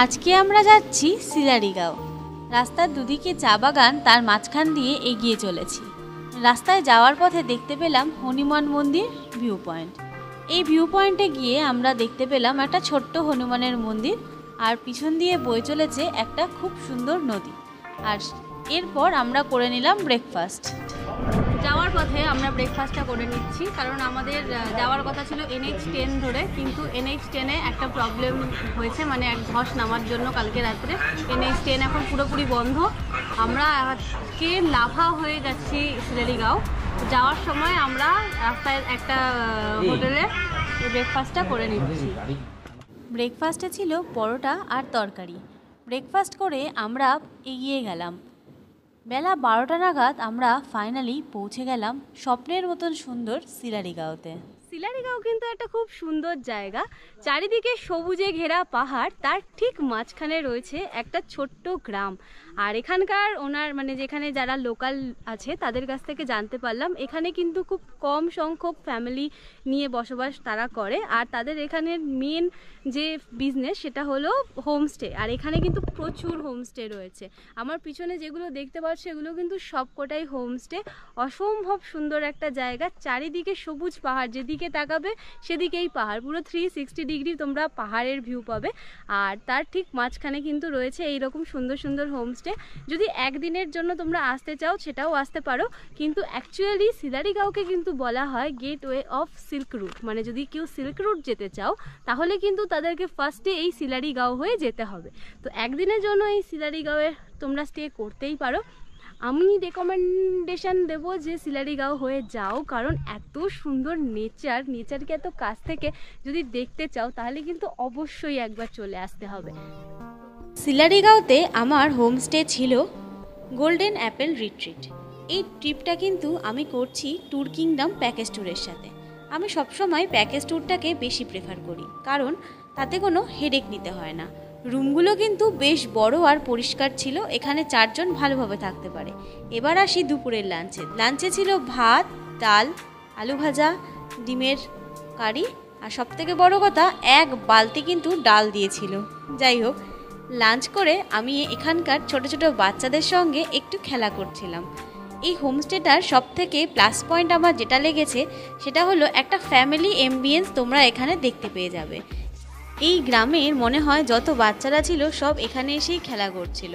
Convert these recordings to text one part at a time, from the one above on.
আজকে আমরা যাচ্ছি সিলারিগাঁও। রাস্তার দুদিকে চা বাগান, তার মাঝখান দিয়ে এগিয়ে চলেছি। রাস্তায় যাওয়ার পথে দেখতে পেলাম হনুমান মন্দির ভিউ পয়েন্ট। এই ভিউ পয়েন্টে গিয়ে আমরা দেখতে পেলাম একটা ছোট্ট হনুমানের মন্দির, আর পিছন দিয়ে বয়ে চলেছে একটা খুব সুন্দর নদী। আর এরপর আমরা করে নিলাম ব্রেকফাস্ট। যাওয়ার পথে আমরা ব্রেকফাস্টটা করে নিচ্ছি, কারণ আমাদের যাওয়ার কথা ছিল NH10 ধরে, কিন্তু NH10-এ একটা প্রবলেম হয়েছে, মানে এক ধস নামার জন্য কালকে রাত্রে NH10 এখন পুরোপুরি বন্ধ। আমরা আজকে লাভা হয়ে যাচ্ছি সিলারিগাঁও। যাওয়ার সময় আমরা রাস্তায় একটা হোটেলে ব্রেকফাস্টটা করে নিচ্ছি। ব্রেকফাস্টে ছিল পরোটা আর তরকারি। ব্রেকফাস্ট করে আমরা এগিয়ে গেলাম। বেলা 12টা নাগাদ আমরা ফাইনালি পৌঁছে গেলাম স্বপ্নের মতন সুন্দর সিলারিগাঁওতে। সিলারিগাঁও কিন্তু একটা খুব সুন্দর জায়গা, চারিদিকে সবুজে ঘেরা পাহাড়, তার ঠিক মাঝখানে রয়েছে একটা ছোট্ট গ্রাম। আর এখানকার ওনার মানে যেখানে যারা লোকাল আছে তাদের কাছ থেকে জানতে পারলাম এখানে কিন্তু খুব কম সংখ্যক ফ্যামিলি নিয়ে বসবাস তারা করে, আর তাদের এখানের মেন যে বিজনেস সেটা হলো হোমস্টে। আর এখানে কিন্তু প্রচুর হোমস্টে রয়েছে। আমার পিছনে যেগুলো দেখতে পাচ্ছ এগুলো কিন্তু সবকটাই হোমস্টে। অসম্ভব সুন্দর একটা জায়গা, চারিদিকে সবুজ পাহাড়, যেদিকে তাকাবে সেদিকেই পাহাড়, পুরো 360 ডিগ্রি তোমরা পাহাড়ের ভিউ পাবে। আর তার ঠিক মাঝখানে কিন্তু রয়েছে এইরকম সুন্দর সুন্দর হোমস্টে। যদি একদিনের জন্য তোমরা আসতে চাও সেটাও আসতে পারো, কিন্তু অ্যাকচুয়ালি সিলারিগাঁওকে কিন্তু বলা হয় গেটওয়ে অফ সিল্ক রুট। মানে যদি কেউ সিল্ক রুট যেতে চাও তাহলে কিন্তু তাদেরকে ফার্স্টে এই সিলারিগাঁও হয়ে যেতে হবে। তো একদিনের জন্য এই সিলারিগাঁওয়ে তোমরা স্টে করতেই পারো। আমি রেকমেন্ডেশন দেবো যে সিলারিগাঁও হয়ে যাও, কারণ এত সুন্দর নেচারকে এত কাছ থেকে যদি দেখতে চাও তাহলে কিন্তু অবশ্যই একবার চলে আসতে হবে। সিলারিগাঁওতে আমার হোমস্টে ছিল গোল্ডেন অ্যাপেল রিট্রিট। এই ট্রিপটা কিন্তু আমি করছি ট্যুর কিংডম প্যাকেজ ট্যুরের সাথে। আমি সবসময় প্যাকেজ ট্যুরটাকে বেশি প্রেফার করি, কারণ তাতে কোনো হেডেক নিতে হয় না। রুমগুলো কিন্তু বেশ বড় আর পরিষ্কার ছিল, এখানে 4 জন ভালোভাবে থাকতে পারে। এবার আসি দুপুরের লাঞ্চে ছিল ভাত, ডাল, আলু ভাজা, ডিমের কারি, আর সবথেকে বড় কথা 1 বালতি কিন্তু ডাল দিয়েছিল। যাই হোক, লাঞ্চ করে আমি এখানকার ছোট ছোট বাচ্চাদের সঙ্গে একটু খেলা করছিলাম। এই হোমস্টেটার সবথেকে প্লাস পয়েন্ট আমার যেটা লেগেছে সেটা হলো একটা ফ্যামিলি এমবিয়েন্স তোমরা এখানে দেখতে পেয়ে যাবে। এই গ্রামের মনে হয় যত বাচ্চারা ছিল সব এখানে এসেই খেলা করছিল,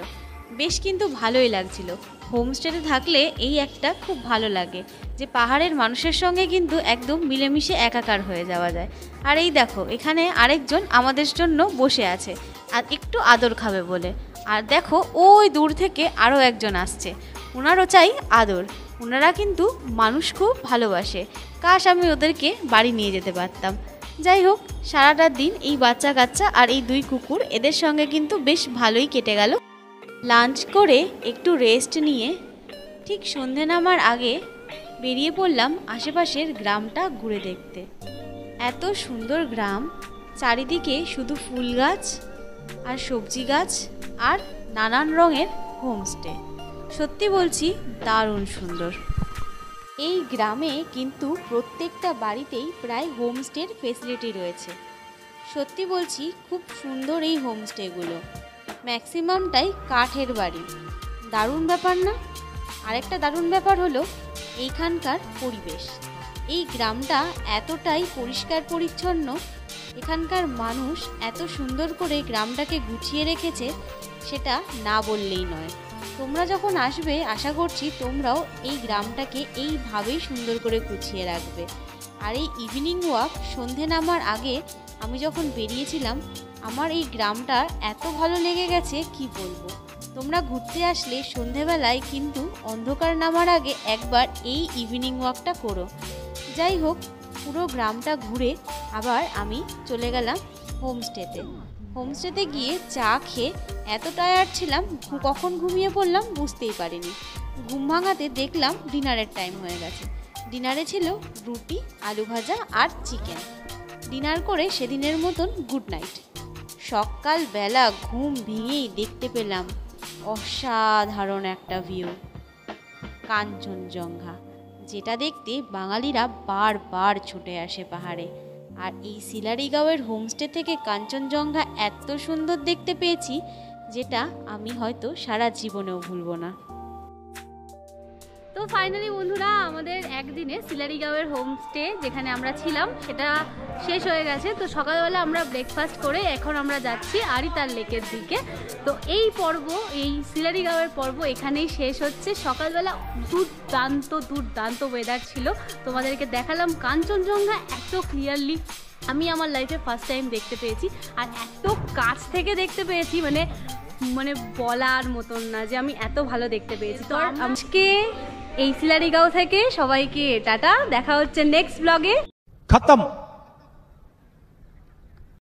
বেশ কিন্তু ভালোই লাগছিল। হোমস্টেতে থাকলে এই একটা খুব ভালো লাগে যে পাহাড়ের মানুষের সঙ্গে কিন্তু একদম মিলেমিশে একাকার হয়ে যাওয়া যায়। আর এই দেখো এখানে আরেকজন আমাদের জন্য বসে আছে আর একটু আদর খাবে বলে। আর দেখো ওই দূর থেকে আরও একজন আসছে, ওনারও চাই আদর। ওনারা কিন্তু মানুষ খুব ভালোবাসে, কাশ আমি ওদেরকে বাড়ি নিয়ে যেতে পারতাম। যাই হোক, সারাটা দিন এই বাচ্চা কাচ্চা আর এই 2 কুকুর এদের সঙ্গে কিন্তু বেশ ভালোই কেটে গেল। লাঞ্চ করে একটু রেস্ট নিয়ে ঠিক সন্ধে নামার আগে বেরিয়ে পড়লাম আশেপাশের গ্রামটা ঘুরে দেখতে। এত সুন্দর গ্রাম, চারিদিকে শুধু ফুল গাছ আর সবজি গাছ আর নানান রঙের হোমস্টে। সত্যি বলছি দারুণ সুন্দর। এই গ্রামে কিন্তু প্রত্যেকটা বাড়িতেই প্রায় হোমস্টের ফেসিলিটি রয়েছে। সত্যি বলছি খুব সুন্দর এই হোমস্টেগুলো, ম্যাক্সিমামটাই কাঠের বাড়ি। দারুণ ব্যাপার না? আরেকটা দারুণ ব্যাপার হলো এইখানকার পরিবেশ। এই গ্রামটা এতটাই পরিষ্কার পরিচ্ছন্ন, এখানকার মানুষ এত সুন্দর করে গ্রামটাকে গুছিয়ে রেখেছে সেটা না বললেই নয়। তোমরা যখন আসবে আশা করছি তোমরাও এই গ্রামটাকে এইভাবেই সুন্দর করে গুছিয়ে রাখবে। আর এই ইভিনিং ওয়াক সন্ধে নামার আগে আমি যখন বেরিয়েছিলাম আমার এই গ্রামটা এত ভালো লেগে গেছে কি বলবো। তোমরা ঘুরতে আসলে সন্ধেবেলায় কিন্তু অন্ধকার নামার আগে একবার এই ইভিনিং ওয়াকটা করো। যাই হোক, পুরো গ্রামটা ঘুরে আবার আমি চলে গেলাম হোমস্টেতে গিয়ে চা খেয়ে এত টায়ার্ড ছিলাম কখন ঘুমিয়ে পড়লাম বুঝতেই পারিনি। ঘুম ভাঙাতে দেখলাম ডিনারের টাইম হয়ে গেছে। ডিনারে ছিল রুটি, আলু ভাজা আর চিকেন। ডিনার করে সেদিনের মতন গুড নাইট। সকালবেলা ঘুম ভেঙেই দেখতে পেলাম অসাধারণ একটা ভিউ, কাঞ্চনজঙ্ঘা, যেটা দেখতে বাঙালিরা বারবার ছুটে আসে পাহাড়ে। আর এই সিলারিগাঁওয়ের হোমস্টে থেকে কাঞ্চনজঙ্ঘা এত সুন্দর দেখতে পেয়েছি, যেটা আমি হয়তো সারা জীবনেও ভুলবো না। তো ফাইনালি বন্ধুরা, আমাদের একদিনে সিলারিগাঁওয়ের হোমস্টে যেখানে আমরা ছিলাম সেটা শেষ হয়ে গেছে। তো সকালবেলা আমরা ব্রেকফাস্ট করে এখন আমরা যাচ্ছি আরিতার লেকের দিকে। তো এই পর্ব, এই সিলারিগাঁওয়ের পর্ব এখানেই শেষ হচ্ছে। সকালবেলা দুর্দান্ত ওয়েদার ছিল, তোমাদেরকে দেখালাম কাঞ্চনজঙ্ঘা এত ক্লিয়ারলি আমি আমার লাইফে ফার্স্ট টাইম দেখতে পেয়েছি। আর এত কাছ থেকে দেখতে পেয়েছি, মানে বলার মতন না যে আমি এত ভালো দেখতে পেয়েছি। তো আজকে এই সিলারিগাঁও থেকে সবাইকে টাটা, দেখা হচ্ছে নেক্সট ব্লগে। খতম।